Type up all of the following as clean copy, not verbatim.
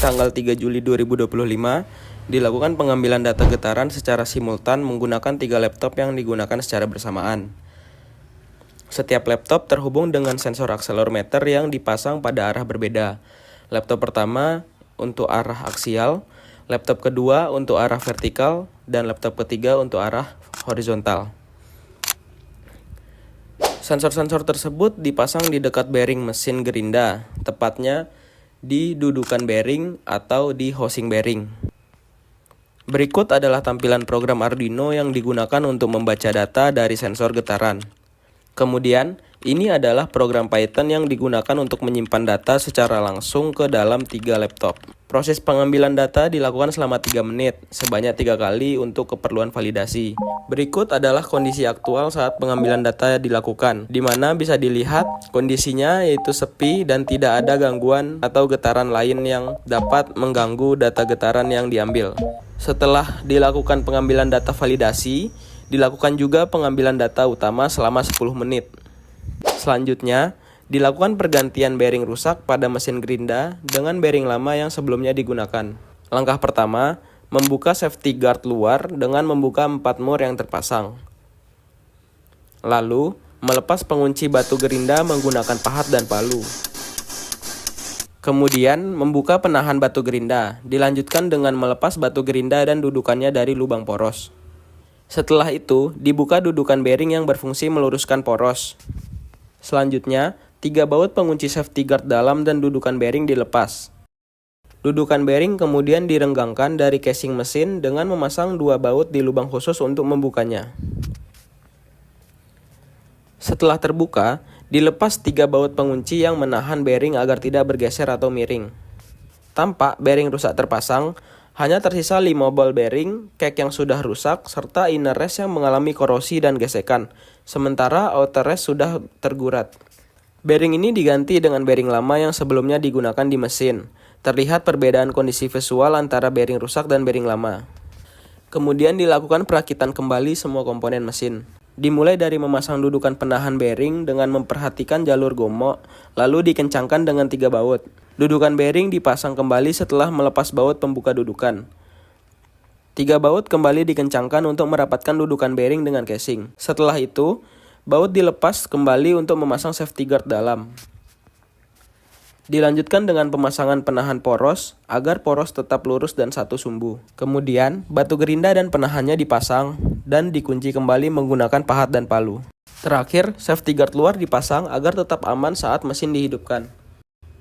tanggal 3 Juli 2025, dilakukan pengambilan data getaran secara simultan menggunakan 3 laptop yang digunakan secara bersamaan. Setiap laptop terhubung dengan sensor akselerometer yang dipasang pada arah berbeda. Laptop pertama untuk arah aksial, laptop kedua untuk arah vertikal, dan laptop ketiga untuk arah horizontal. Sensor-sensor tersebut dipasang di dekat bearing mesin gerinda, tepatnya di dudukan bearing atau di housing bearing. Berikut adalah tampilan program Arduino yang digunakan untuk membaca data dari sensor getaran. Kemudian, ini adalah program Python yang digunakan untuk menyimpan data secara langsung ke dalam 3 laptop. Proses pengambilan data dilakukan selama 3 menit, sebanyak 3 kali untuk keperluan validasi. Berikut adalah kondisi aktual saat pengambilan data dilakukan, di mana bisa dilihat kondisinya yaitu sepi dan tidak ada gangguan atau getaran lain yang dapat mengganggu data getaran yang diambil. Setelah dilakukan pengambilan data validasi, dilakukan juga pengambilan data utama selama 10 menit. Selanjutnya, dilakukan pergantian bearing rusak pada mesin gerinda dengan bearing lama yang sebelumnya digunakan. Langkah pertama, membuka safety guard luar dengan membuka 4 mur yang terpasang. Lalu, melepas pengunci batu gerinda menggunakan pahat dan palu. Kemudian, membuka penahan batu gerinda, dilanjutkan dengan melepas batu gerinda dan dudukannya dari lubang poros. Setelah itu, dibuka dudukan bearing yang berfungsi meluruskan poros. Selanjutnya, 3 baut pengunci safety guard dalam dan dudukan bearing dilepas. Dudukan bearing kemudian direnggangkan dari casing mesin dengan memasang 2 baut di lubang khusus untuk membukanya. Setelah terbuka, dilepas 3 baut pengunci yang menahan bearing agar tidak bergeser atau miring. Tampak bearing rusak terpasang, hanya tersisa 5 ball bearing, kek yang sudah rusak, serta inner rest yang mengalami korosi dan gesekan, sementara outer rest sudah tergurat. Bearing ini diganti dengan bearing lama yang sebelumnya digunakan di mesin. Terlihat perbedaan kondisi visual antara bearing rusak dan bearing lama. Kemudian dilakukan perakitan kembali semua komponen mesin. Dimulai dari memasang dudukan penahan bearing dengan memperhatikan jalur gomok, lalu dikencangkan dengan 3 baut. Dudukan bearing dipasang kembali setelah melepas baut pembuka dudukan. 3 baut kembali dikencangkan untuk merapatkan dudukan bearing dengan casing. Setelah itu, baut dilepas kembali untuk memasang safety guard dalam. Dilanjutkan dengan pemasangan penahan poros agar poros tetap lurus dan satu sumbu. Kemudian, batu gerinda dan penahannya dipasang dan dikunci kembali menggunakan pahat dan palu. Terakhir, safety guard luar dipasang agar tetap aman saat mesin dihidupkan.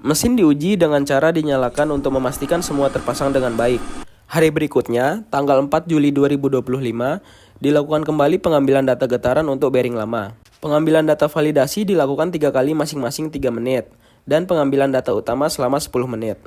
Mesin diuji dengan cara dinyalakan untuk memastikan semua terpasang dengan baik. Hari berikutnya, tanggal 4 Juli 2025, dilakukan kembali pengambilan data getaran untuk bearing lama. Pengambilan data validasi dilakukan 3 kali masing-masing 3 menit, dan pengambilan data utama selama 10 menit.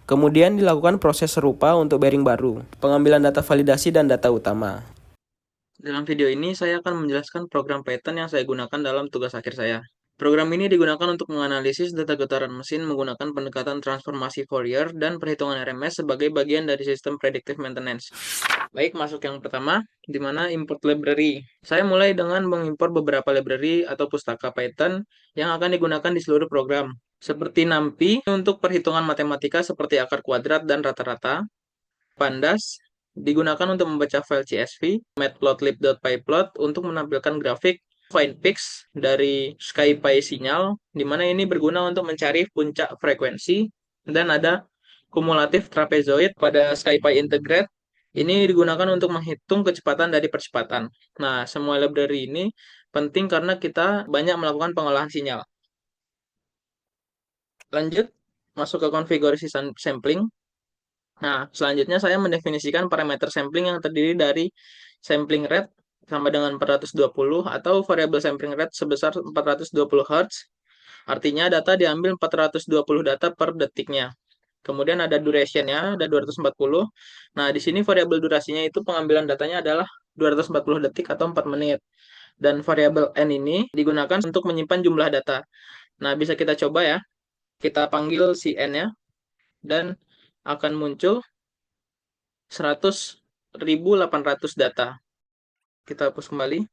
Kemudian dilakukan proses serupa untuk bearing baru, pengambilan data validasi dan data utama. Dalam video ini, saya akan menjelaskan program Python yang saya gunakan dalam tugas akhir saya. Program ini digunakan untuk menganalisis data getaran mesin menggunakan pendekatan transformasi Fourier dan perhitungan RMS sebagai bagian dari sistem predictive maintenance. Baik, masuk yang pertama, di mana import library. Saya mulai dengan mengimpor beberapa library atau pustaka Python yang akan digunakan di seluruh program, seperti NumPy untuk perhitungan matematika seperti akar kuadrat dan rata-rata, Pandas digunakan untuk membaca file CSV, matplotlib.pyplot untuk menampilkan grafik, FindPix dari SkyPy sinyal, di mana ini berguna untuk mencari puncak frekuensi, dan ada kumulatif trapezoid pada SkyPy integrate. Ini digunakan untuk menghitung kecepatan dari percepatan. Nah, semua library ini penting karena kita banyak melakukan pengolahan sinyal. Lanjut, masuk ke konfigurasi sampling. Nah, selanjutnya saya mendefinisikan parameter sampling yang terdiri dari sampling rate sama dengan 420 atau variabel sampling rate sebesar 420 Hz. Artinya data diambil 420 data per detiknya. Kemudian ada duration-nya, ada 240. Nah, di sini variabel durasinya itu pengambilan datanya adalah 240 detik atau 4 menit. Dan variabel n ini digunakan untuk menyimpan jumlah data. Nah, bisa kita coba ya. Kita panggil si n-nya dan akan muncul 100.800 data. Kita hapus kembali.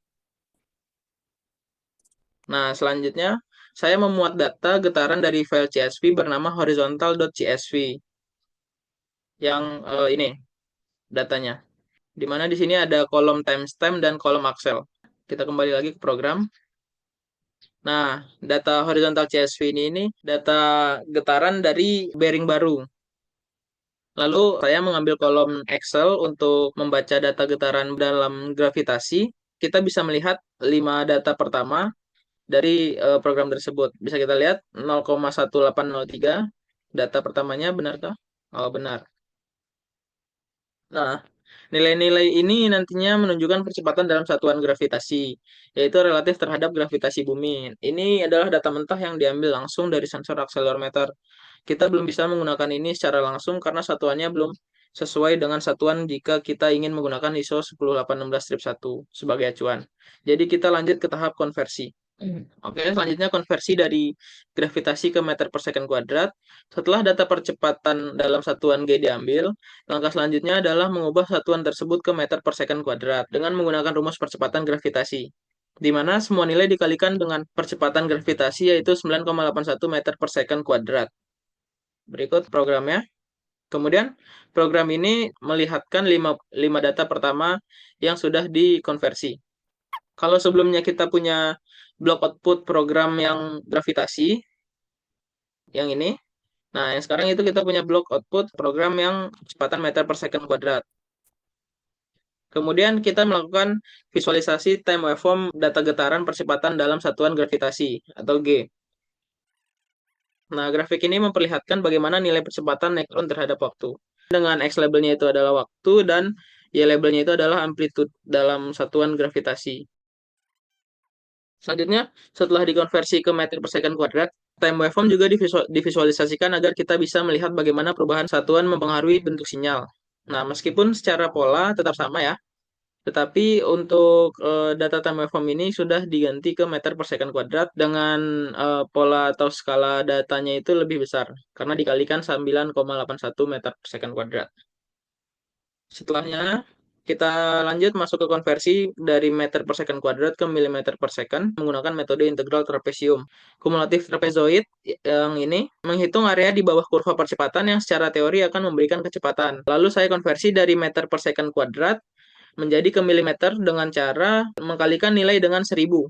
Nah, selanjutnya saya memuat data getaran dari file CSV bernama horizontal.csv yang ini datanya. Di mana di sini ada kolom timestamp dan kolom Excel. Kita kembali lagi ke program. Nah, data horizontal CSV ini data getaran dari bearing baru. Lalu saya mengambil kolom Excel untuk membaca data getaran dalam gravitasi. Kita bisa melihat 5 data pertama dari program tersebut. Bisa kita lihat 0,1803 data pertamanya, benarkah? Oh, benar. Nah, nilai-nilai ini nantinya menunjukkan percepatan dalam satuan gravitasi, yaitu relatif terhadap gravitasi bumi. Ini adalah data mentah yang diambil langsung dari sensor akselerometer. Kita belum bisa menggunakan ini secara langsung karena satuannya belum sesuai dengan satuan jika kita ingin menggunakan ISO 10816-1 sebagai acuan. Jadi kita lanjut ke tahap konversi. Oke, selanjutnya konversi dari gravitasi ke meter per second kuadrat. Setelah data percepatan dalam satuan G diambil, langkah selanjutnya adalah mengubah satuan tersebut ke meter per second kuadrat dengan menggunakan rumus percepatan gravitasi, di mana semua nilai dikalikan dengan percepatan gravitasi yaitu 9,81 meter per second kuadrat. Berikut programnya. Kemudian program ini melihatkan 5 data pertama yang sudah dikonversi. Kalau sebelumnya kita punya blok output program yang gravitasi, yang ini. Nah, yang sekarang itu kita punya blok output program yang kecepatan meter per second kuadrat. Kemudian kita melakukan visualisasi time waveform data getaran percepatan dalam satuan gravitasi atau G. Nah, grafik ini memperlihatkan bagaimana nilai percepatan neutron terhadap waktu. Dengan X labelnya itu adalah waktu dan Y labelnya itu adalah amplitude dalam satuan gravitasi. Selanjutnya, setelah dikonversi ke meter per second kuadrat, time waveform juga divisualisasikan agar kita bisa melihat bagaimana perubahan satuan mempengaruhi bentuk sinyal. Nah, meskipun secara pola tetap sama ya, tetapi untuk data time waveform ini sudah diganti ke meter per second kuadrat dengan pola atau skala datanya itu lebih besar, karena dikalikan 9,81 meter per second kuadrat. Setelahnya, kita lanjut masuk ke konversi dari meter per second kuadrat ke milimeter per second menggunakan metode integral trapesium. Kumulatif trapezoid yang ini menghitung area di bawah kurva percepatan yang secara teori akan memberikan kecepatan. Lalu saya konversi dari meter per second kuadrat menjadi ke milimeter dengan cara mengkalikan nilai dengan 1000.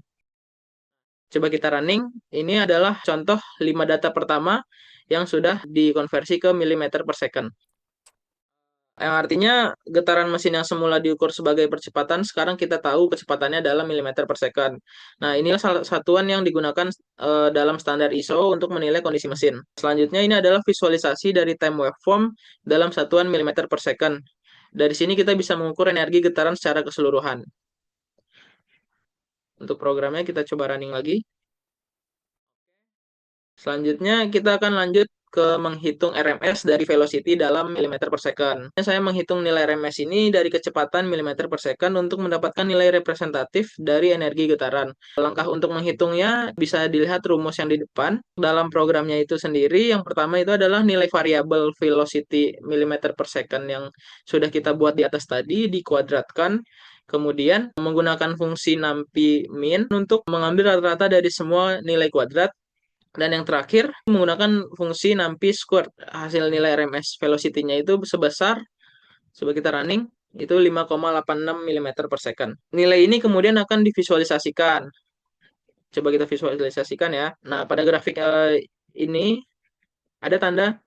Coba kita running. Ini adalah contoh 5 data pertama yang sudah dikonversi ke milimeter per second. Yang artinya getaran mesin yang semula diukur sebagai percepatan, sekarang kita tahu kecepatannya adalah milimeter per second. Nah, inilah salah satuan yang digunakan dalam standar ISO untuk menilai kondisi mesin. Selanjutnya ini adalah visualisasi dari time waveform dalam satuan milimeter per second. Dari sini kita bisa mengukur energi getaran secara keseluruhan. Untuk programnya kita coba running lagi. Selanjutnya kita akan lanjut ke menghitung RMS dari velocity dalam milimeter per second. Saya menghitung nilai RMS ini dari kecepatan milimeter per second untuk mendapatkan nilai representatif dari energi getaran. Langkah untuk menghitungnya bisa dilihat rumus yang di depan. Dalam programnya itu sendiri, yang pertama itu adalah nilai variabel velocity milimeter per second yang sudah kita buat di atas tadi, dikuadratkan. Kemudian menggunakan fungsi NumPy min untuk mengambil rata-rata dari semua nilai kuadrat. Dan yang terakhir, menggunakan fungsi NumPy squared. Hasil nilai RMS velocity-nya itu sebesar, coba kita running, itu 5,86 mm per second. Nilai ini kemudian akan divisualisasikan. Coba kita visualisasikan ya. Nah, pada grafik ini ada tanda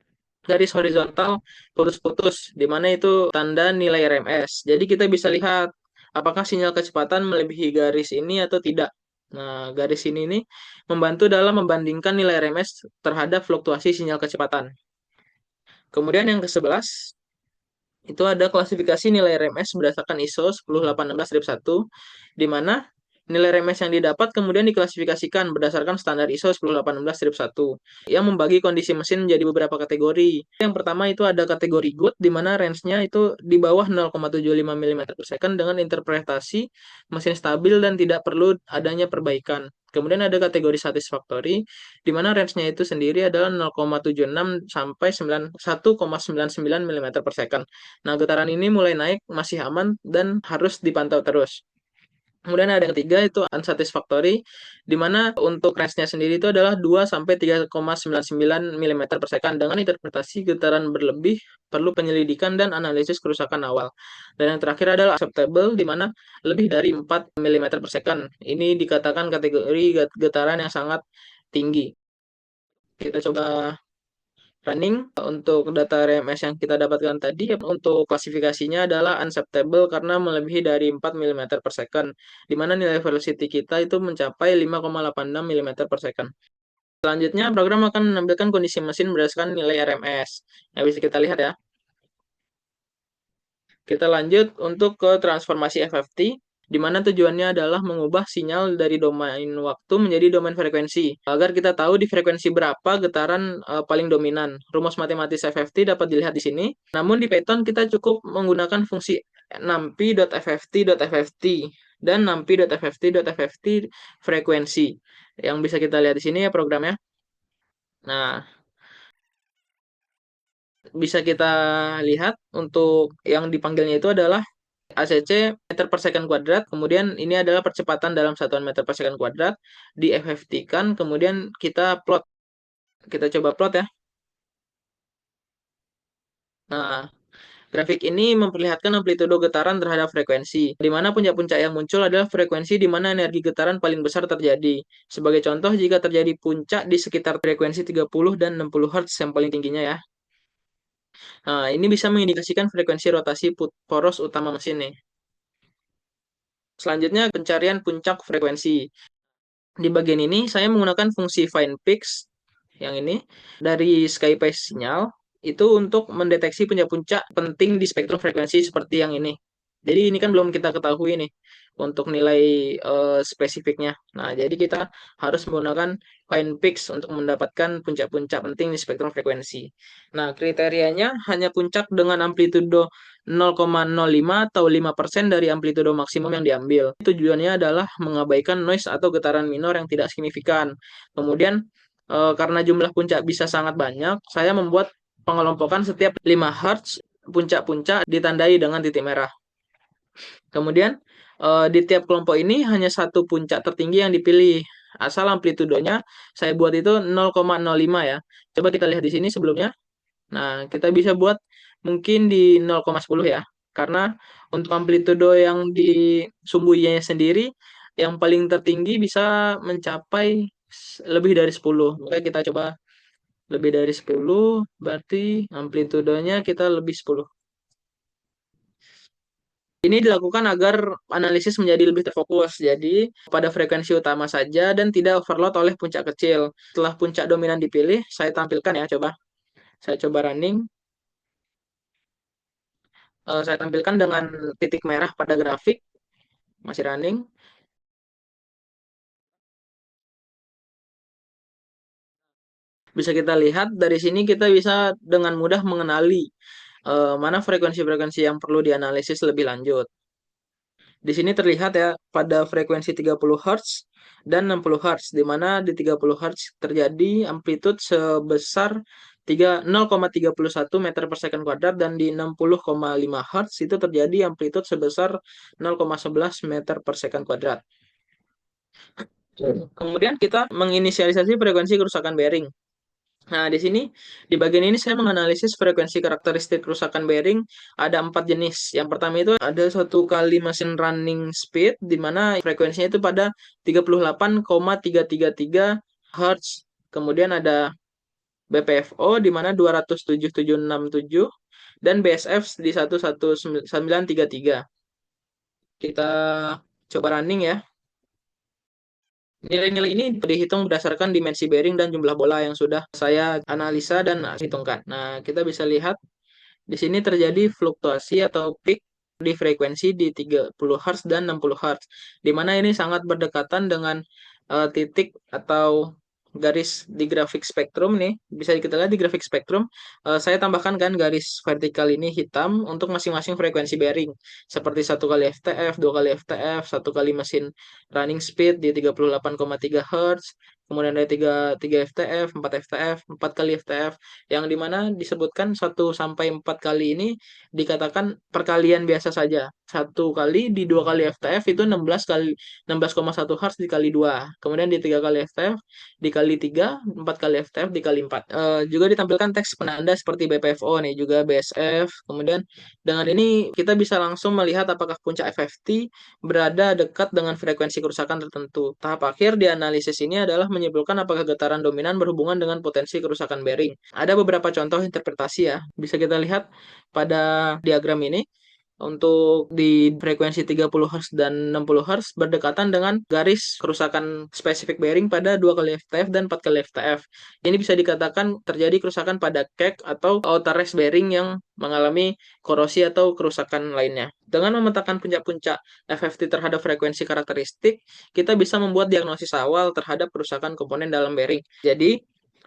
garis horizontal putus-putus, di mana itu tanda nilai RMS. Jadi kita bisa lihat apakah sinyal kecepatan melebihi garis ini atau tidak. Nah, garis ini nih membantu dalam membandingkan nilai RMS terhadap fluktuasi sinyal kecepatan. Kemudian yang ke-11, itu ada klasifikasi nilai RMS berdasarkan ISO 10816-1, di mana nilai RMS yang didapat kemudian diklasifikasikan berdasarkan standar ISO 10816-1 yang membagi kondisi mesin menjadi beberapa kategori. Yang pertama itu ada kategori good, di mana range-nya itu di bawah 0,75 mm per second dengan interpretasi mesin stabil dan tidak perlu adanya perbaikan. Kemudian ada kategori satisfactory, di mana range-nya itu sendiri adalah 0,76 sampai 1,99 mm per second. Nah, getaran ini mulai naik, masih aman, dan harus dipantau terus. Kemudian ada yang ketiga itu unsatisfactory, di mana untuk range-nya sendiri itu adalah 2 sampai 3,99 mm per second dengan interpretasi getaran berlebih perlu penyelidikan dan analisis kerusakan awal. Dan yang terakhir adalah acceptable, di mana lebih dari 4 mm per second. Ini dikatakan kategori getaran yang sangat tinggi. Kita coba running untuk data RMS yang kita dapatkan tadi. Untuk klasifikasinya adalah unacceptable karena melebihi dari 4 mm per second, di mana nilai velocity kita itu mencapai 5,86 mm per second. Selanjutnya, program akan menampilkan kondisi mesin berdasarkan nilai RMS. Yang bisa kita lihat ya. Kita lanjut untuk ke transformasi FFT, di mana tujuannya adalah mengubah sinyal dari domain waktu menjadi domain frekuensi, agar kita tahu di frekuensi berapa getaran paling dominan. Rumus matematis FFT dapat dilihat di sini. Namun di Python kita cukup menggunakan fungsi numpy.fft.fft dan numpy.fft.fft frekuensi. Yang bisa kita lihat di sini ya programnya. Nah, bisa kita lihat untuk yang dipanggilnya itu adalah ACC meter per second kuadrat, kemudian ini adalah percepatan dalam satuan meter per second kuadrat, di FFT-kan, kemudian kita plot. Kita coba plot ya. Nah, grafik ini memperlihatkan amplitudo getaran terhadap frekuensi, di mana puncak-puncak yang muncul adalah frekuensi di mana energi getaran paling besar terjadi. Sebagai contoh, jika terjadi puncak di sekitar frekuensi 30 dan 60 Hz yang paling tingginya ya. Nah, ini bisa mengindikasikan frekuensi rotasi poros utama mesin nih. Selanjutnya, pencarian puncak frekuensi. Di bagian ini saya menggunakan fungsi find peaks yang ini dari SkyPace sinyal itu untuk mendeteksi puncak-puncak penting di spektrum frekuensi seperti yang ini. Jadi ini kan belum kita ketahui nih untuk nilai spesifiknya. Nah, jadi kita harus menggunakan find peaks untuk mendapatkan puncak-puncak penting di spektrum frekuensi. Nah, kriterianya hanya puncak dengan amplitudo 0,05 atau 5% dari amplitudo maksimum yang diambil. Tujuannya adalah mengabaikan noise atau getaran minor yang tidak signifikan. Kemudian, karena jumlah puncak bisa sangat banyak, saya membuat pengelompokan setiap 5 Hz, puncak-puncak ditandai dengan titik merah. Kemudian, di tiap kelompok ini hanya satu puncak tertinggi yang dipilih. Asal amplitudonya saya buat itu 0,05 ya. Coba kita lihat di sini sebelumnya. Nah, kita bisa buat mungkin di 0,10 ya. Karena untuk amplitudo yang di sumbunya sendiri, yang paling tertinggi bisa mencapai lebih dari 10. Maka kita coba lebih dari 10, berarti amplitudonya kita lebih 10. Ini dilakukan agar analisis menjadi lebih terfokus, jadi pada frekuensi utama saja dan tidak overload oleh puncak kecil. Setelah puncak dominan dipilih, saya tampilkan ya, coba. Saya coba running. Saya tampilkan dengan titik merah pada grafik, masih running. Bisa kita lihat dari sini kita bisa dengan mudah mengenali mana frekuensi-frekuensi yang perlu dianalisis lebih lanjut. Di sini terlihat ya pada frekuensi 30 Hz dan 60 Hz, di mana di 30 Hz terjadi amplitude sebesar 0,31 meter per second kuadrat dan di 60,5 Hz itu terjadi amplitude sebesar 0,11 meter per second kuadrat. Kemudian kita menginisialisasi frekuensi kerusakan bearing. Nah, di sini, di bagian ini saya menganalisis frekuensi karakteristik kerusakan bearing. Ada 4 jenis. Yang pertama itu ada satu kali mesin running speed, di mana frekuensinya itu pada 38,333 Hz. Kemudian ada BPFO, di mana 207.767, dan BSF di 11933. Kita coba running ya. Nilai-nilai ini dihitung berdasarkan dimensi bearing dan jumlah bola yang sudah saya analisa dan hitungkan. Nah, kita bisa lihat di sini terjadi fluktuasi atau peak di frekuensi di 30 Hz dan 60 Hz, di mana ini sangat berdekatan dengan titik atau garis di grafik spektrum nih. Bisa kita lihat di grafik spektrum, saya tambahkan kan garis vertikal ini hitam untuk masing-masing frekuensi bearing, seperti satu kali FTF, dua kali FTF, satu kali mesin running speed di 38,3 Hz, kemudian ada 3 FTF, 4 FTF, 4 kali FTF, yang dimana disebutkan 1 sampai 4 kali ini dikatakan perkalian biasa saja. 1 kali di 2 kali FTF itu 16,1 Hz dikali 2. Kemudian di 3 kali FTF dikali 3, 4 kali FTF dikali 4. Juga ditampilkan teks penanda seperti BPFO nih, juga BSF. Kemudian dengan ini kita bisa langsung melihat apakah puncak FFT berada dekat dengan frekuensi kerusakan tertentu. Tahap akhir di analisis ini adalah menyimpulkan apakah getaran dominan berhubungan dengan potensi kerusakan bearing. Ada beberapa contoh interpretasi ya. Bisa kita lihat pada diagram ini. Untuk di frekuensi 30 Hz dan 60 Hz berdekatan dengan garis kerusakan spesifik bearing pada 2 kali FTF dan 4 kali FTF. Ini bisa dikatakan terjadi kerusakan pada cake atau outer rest bearing yang mengalami korosi atau kerusakan lainnya. Dengan memetakan puncak-puncak FFT terhadap frekuensi karakteristik, kita bisa membuat diagnosis awal terhadap kerusakan komponen dalam bearing. Jadi,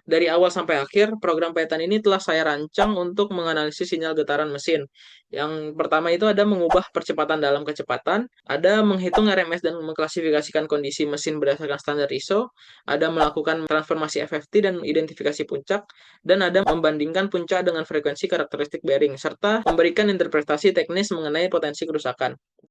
dari awal sampai akhir, program Python ini telah saya rancang untuk menganalisis sinyal getaran mesin. Yang pertama itu ada mengubah percepatan dalam kecepatan, ada menghitung RMS dan mengklasifikasikan kondisi mesin berdasarkan standar ISO, ada melakukan transformasi FFT dan identifikasi puncak, dan ada membandingkan puncak dengan frekuensi karakteristik bearing, serta memberikan interpretasi teknis mengenai potensi kerusakan.